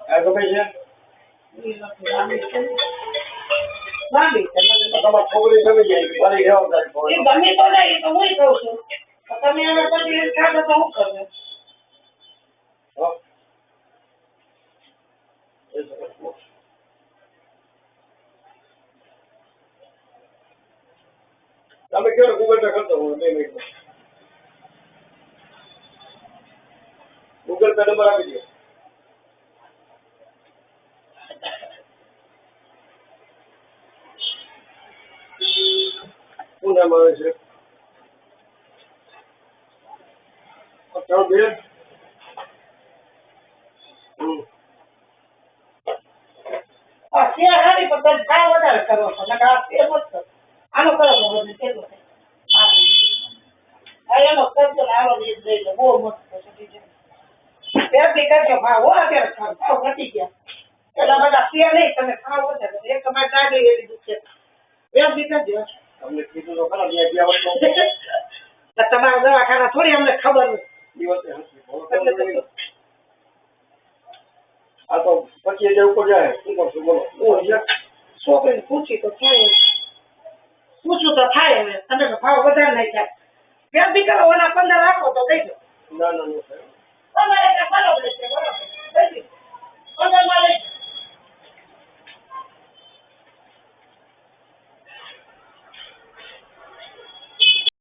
આ ગમે છે લાંબી તમારા છોકરી ગમી જાય મારી જવાબદારી એ ગમે તો નહીં તો હું કહું છું તમે હવે પછી એમ ખાતો તો હું કરું તમે કેવો ગૂગલ પે કરતો હું 2 મિનિટમાં ગૂગલ પે નંબર આપી દો શું નામ આવે છે ચાલો બે શેર હારી પણ તમે ભાવ વધારે કરો છો નકર આ શેર મત કરો આનો કરો તો બધું કેટલું થાય એનો કરજો ને આનો લીધ લઈ લો બહુ મસ્ત છે પેરથી કરજો ભાવ હો અત્યારે ભાવ ઘટી ગયા એટલા બધા શેર નહીં તમે ભાવ વધારે એક તમારે ગાડી એવી દુખે પેરથી કરજો તમને કીધું તો ખરા બે વર્ષ તમારા દવાખાના થોડી અમને ખબર દિવસે આ તો 25,000 ઉપર જાય શું કરશું બોલો છોકરીને પૂછી તો થાય પૂછું તો થાય હવે તમે ભાવ વધારે નહીં થાય પેરથી કરો ઓના 15 રાખો તો દઈ દો ના ના તમારે બરોબર છે બરોબર 15 માં લઈ